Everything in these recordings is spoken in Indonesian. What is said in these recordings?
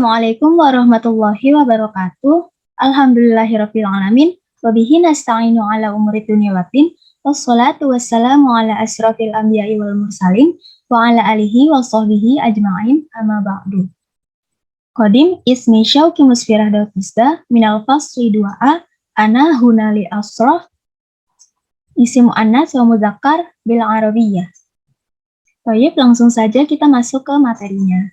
Assalamualaikum warahmatullahi wabarakatuh. Alhamdulillahirabbil alamin. Wa bihi nasta'inu ala umuri dunya waddin. Wassalatu wassalamu ala asyrafil anbiya'i wal mursalin wa ala alihi wa sahbihi ajma'in amma ba'du. Qadim ismi Syauqi Musfirah Dautista minal fasli 2a ana hunali asrah isim muannas wa mudzakkar bil arabiyyah. Baik, langsung saja kita masuk ke materinya.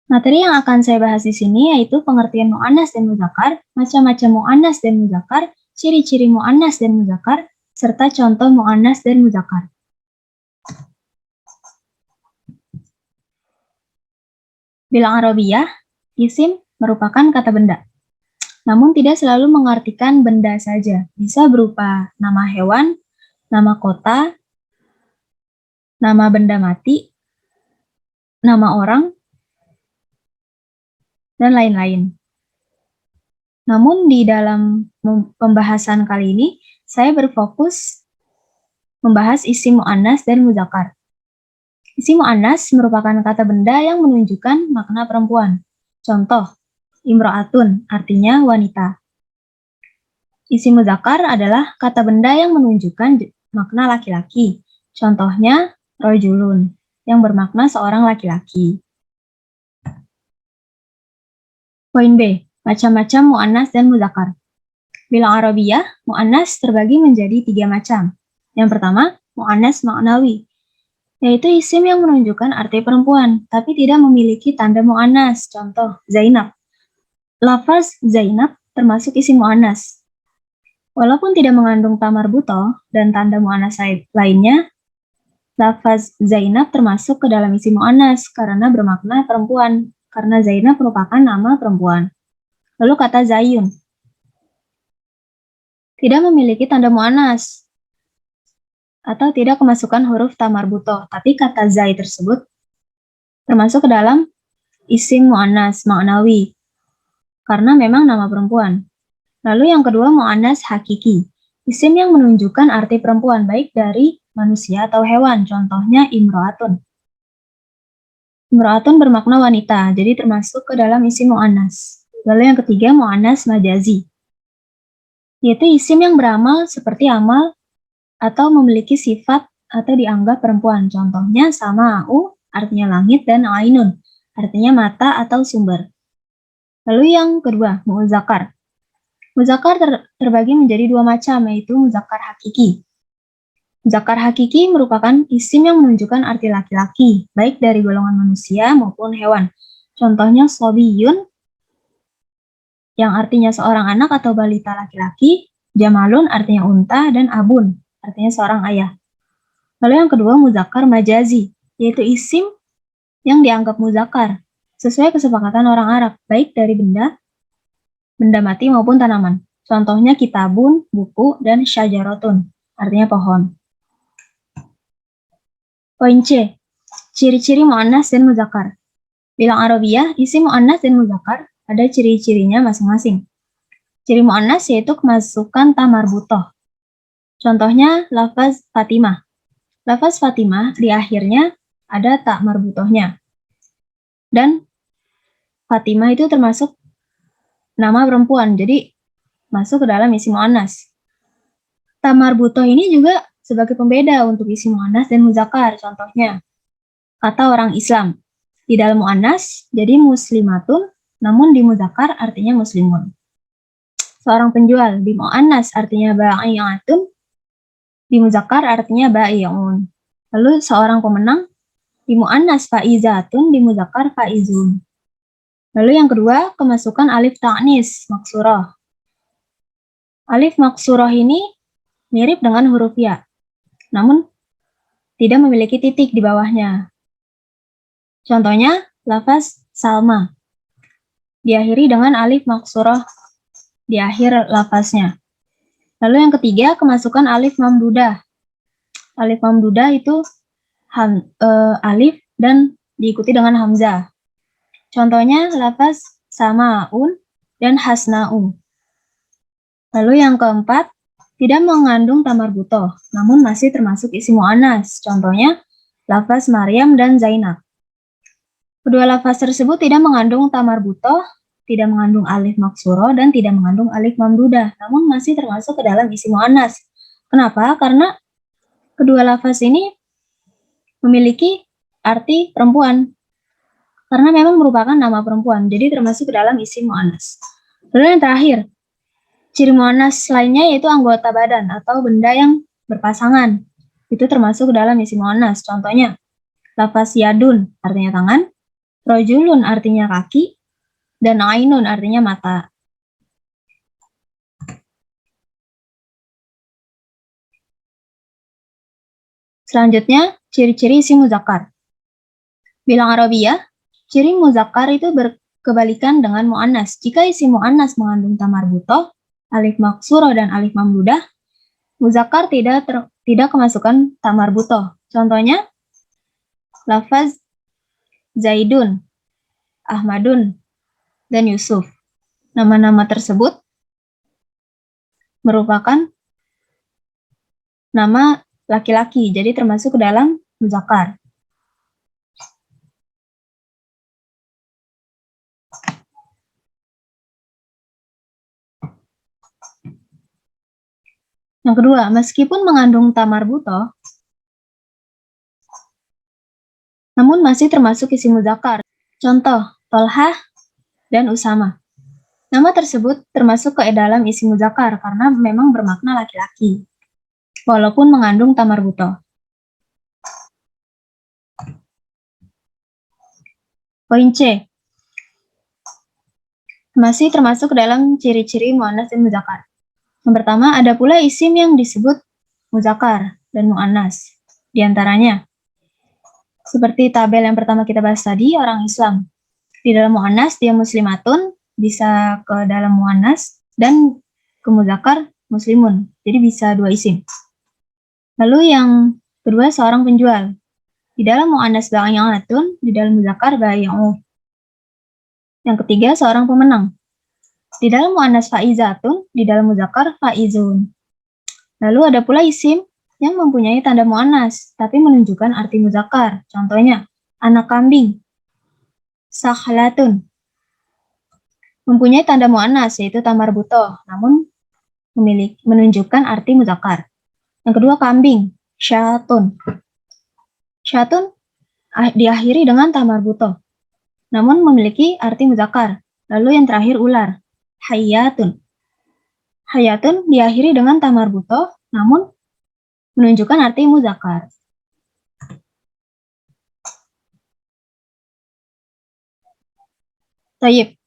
Materi yang akan saya bahas di sini yaitu pengertian mu'annas dan mudzakkar, macam-macam mu'annas dan mudzakkar, ciri-ciri mu'annas dan mudzakkar, serta contoh mu'annas dan mudzakkar. Bil arabiyyah, isim merupakan kata benda. Namun tidak selalu mengartikan benda saja. Bisa berupa nama hewan, nama kota, nama benda mati, nama orang, dan lain-lain. Namun di dalam pembahasan kali ini, saya berfokus membahas isim mu'annas dan mudzakkar. Isim mu'annas merupakan kata benda yang menunjukkan makna perempuan. Contoh, imra'atun artinya wanita. Isim mudzakkar adalah kata benda yang menunjukkan makna laki-laki. Contohnya, rajulun yang bermakna seorang laki-laki. Poin B, macam-macam mu'annas dan mudzakkar. Bilang arabiyyah, mu'annas terbagi menjadi 3 macam. Yang pertama, mu'annas ma'nawi, yaitu isim yang menunjukkan arti perempuan, tapi tidak memiliki tanda mu'annas. Contoh, Zainab. Lafaz Zainab termasuk isim mu'annas. Walaupun tidak mengandung ta marbuthah dan tanda mu'annas lainnya, lafaz Zainab termasuk ke dalam isim mu'annas karena bermakna perempuan. Karena Zainab merupakan nama perempuan. Lalu kata Zayun tidak memiliki tanda mu'annas atau tidak kemasukan huruf ta marbuthah, tapi kata Zai tersebut termasuk ke dalam isim mu'annas ma'nawi karena memang nama perempuan. Lalu yang kedua mu'annas hakiki, isim yang menunjukkan arti perempuan baik dari manusia atau hewan. Contohnya imro'atun. Imro'atun bermakna wanita, jadi termasuk ke dalam isim mu'annas. Lalu yang ketiga mu'annas majazi, yaitu isim yang beramal seperti amal atau memiliki sifat atau dianggap perempuan. Contohnya sama'u artinya langit dan ainun artinya mata atau sumber. Lalu yang kedua mudzakkar. Mudzakkar terbagi menjadi 2 macam, yaitu mudzakkar hakiki. Mudzakkar hakiki merupakan isim yang menunjukkan arti laki-laki, baik dari golongan manusia maupun hewan. Contohnya sobiyun, yang artinya seorang anak atau balita laki-laki, jamalun artinya unta, dan abun artinya seorang ayah. Lalu yang kedua mudzakkar majazi, yaitu isim yang dianggap mudzakkar sesuai kesepakatan orang Arab, baik dari benda mati maupun tanaman. Contohnya kitabun, buku, dan syajaratun artinya pohon. Poin C, ciri-ciri mu'annas dan mudzakkar. Bilang arabiyyah, isim mu'annas dan mudzakkar ada ciri-cirinya masing-masing. Ciri mu'annas yaitu kemasukan ta marbuthah. Contohnya lafaz Fatimah. Lafaz Fatimah di akhirnya ada ta marbuthahnya. Dan Fatimah itu termasuk nama perempuan, jadi masuk ke dalam isim mu'annas. Ta marbuthah ini juga sebagai pembeda untuk isim mu'annas dan mudzakkar. Contohnya, kata orang Islam. Di dalam mu'annas jadi muslimatun, namun di mudzakkar artinya muslimun. Seorang penjual di mu'annas artinya ba'i'atun, di mudzakkar artinya ba'i'un. Lalu seorang pemenang di mu'annas faizatun, di mudzakkar faizun. Lalu yang kedua, kemasukan alif ta'nis maksurah. Alif maksurah ini mirip dengan huruf ya, namun tidak memiliki titik di bawahnya. Contohnya, lafaz Salma diakhiri dengan alif maksurah di akhir lafaznya. Lalu yang ketiga, kemasukan alif mamdudah. Alif mamdudah itu alif dan diikuti dengan hamzah. Contohnya, lafaz sama'un dan hasna'u. Lalu yang keempat, tidak mengandung ta marbuthah, namun masih termasuk isim mu'annas. Contohnya, lafaz Maryam dan Zainab. Kedua lafaz tersebut tidak mengandung ta marbutoh, tidak mengandung alif maksuro, dan tidak mengandung alif mamdudah, namun masih termasuk ke dalam isim muannas. Kenapa? Karena kedua lafaz ini memiliki arti perempuan, karena memang merupakan nama perempuan, jadi termasuk ke dalam isim muannas. Lalu yang terakhir, ciri muannas lainnya yaitu anggota badan atau benda yang berpasangan. Itu termasuk ke dalam isim muannas. Contohnya, lafaz yadun artinya tangan, rojulun artinya kaki, dan ainun artinya mata. Selanjutnya, ciri-ciri isim muzakkar. Bilang Arabiyah, ciri muzakkar itu berkebalikan dengan mu'annas. Jika isim mu'annas mengandung ta marbutoh, alif maksuro, dan alif mamdudah, muzakkar tidak kemasukan ta marbutoh. Contohnya, lafaz Zaidun, Ahmadun, dan Yusuf. Nama-nama tersebut merupakan nama laki-laki, jadi termasuk ke dalam muzakkar. Yang kedua, meskipun mengandung ta marbutoh, namun masih termasuk isim muzakkar. Contoh, Tolhah dan Usama. Nama tersebut termasuk ke dalam isim muzakkar karena memang bermakna laki-laki, walaupun mengandung ta marbutoh. Poin C. Masih termasuk dalam ciri-ciri muannas dan muzakkar. Yang pertama, ada pula isim yang disebut muzakkar dan muannas. Di antaranya, seperti tabel yang pertama kita bahas tadi, orang Islam. Di dalam muannas dia muslimatun, bisa ke dalam muannas, dan ke muzakkar muslimun. Jadi bisa dua isim. Lalu yang kedua, seorang penjual. Di dalam muannas ba'i'atun, di dalam muzakkar ba'i'u. Yang ketiga, seorang pemenang. Di dalam muannas faizatun, di dalam muzakkar faizun. Lalu ada pula isim yang mempunyai tanda muannas tapi menunjukkan arti muzakkar. Contohnya, anak kambing. Sakhlatun. Mempunyai tanda muannas yaitu ta marbutoh, namun menunjukkan arti muzakkar. Yang kedua, kambing. Syatun. Syatun diakhiri dengan ta marbutoh, namun memiliki arti muzakkar. Lalu yang terakhir, ular. Hayatun. Hayatun diakhiri dengan ta marbutoh, namun menunjukkan arti muzakkar. Tayyib.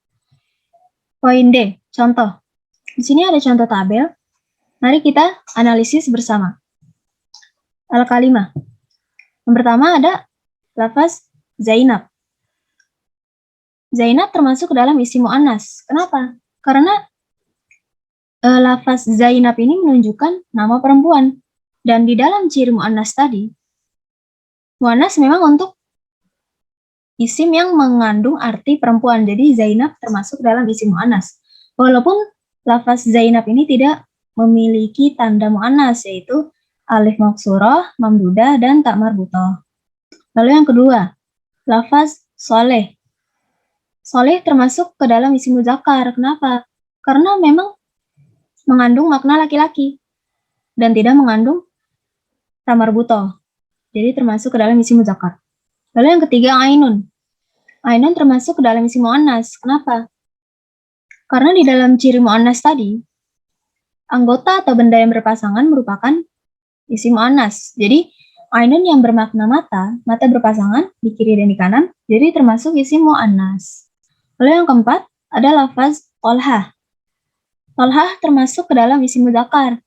Poin D, contoh. Di sini ada contoh tabel. Mari kita analisis bersama. Al-kalimah. Yang pertama ada lafaz Zainab. Zainab termasuk ke dalam isim muannas. Kenapa? Karena lafaz Zainab ini menunjukkan nama perempuan. Dan di dalam ciri muannas tadi, muannas memang untuk isim yang mengandung arti perempuan. Jadi Zainab termasuk dalam isim muannas. Walaupun lafaz Zainab ini tidak memiliki tanda muannas, yaitu alif maksurah, mamdudah, dan ta marbutoh. Lalu yang kedua, lafaz soleh. Soleh termasuk ke dalam isim muzakkar. Kenapa? Karena memang mengandung makna laki-laki dan tidak mengandung ta marbutoh. Jadi termasuk ke dalam isim muzakkar. Lalu yang ketiga, ainun. Ainun termasuk ke dalam isim muannas. Kenapa? Karena di dalam ciri muannas tadi, anggota atau benda yang berpasangan merupakan isim muannas. Jadi ainun yang bermakna mata, mata berpasangan di kiri dan di kanan, jadi termasuk isim muannas. Lalu yang keempat ada lafaz tolhah. Tolhah termasuk ke dalam isim muzakkar,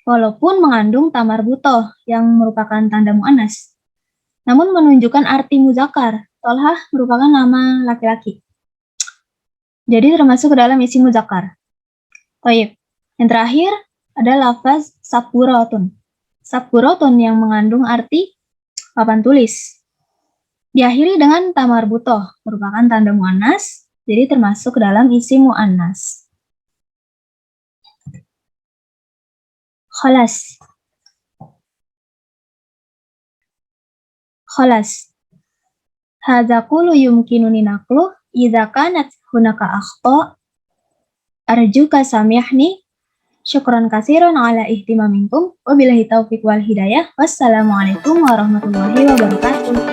walaupun mengandung ta marbutoh yang merupakan tanda muannas, namun menunjukkan arti muzakkar. Tolhah merupakan nama laki-laki, jadi termasuk ke dalam isim muzakkar. Baik. Yang terakhir ada lafaz sabburotun. Sabburotun yang mengandung arti papan tulis. Diakhiri dengan ta marbutoh, merupakan tanda muannas, jadi termasuk ke dalam isim muannas. Kholas. Kholas. Hadza qulu yumkinuni naqluh idza kanat hunaka akhta. Arjuka samihni. Syukran katsiran ala ihtimaminkum. Wabillahi taufiq wal hidayah. Wassalamualaikum warahmatullahi wabarakatuh.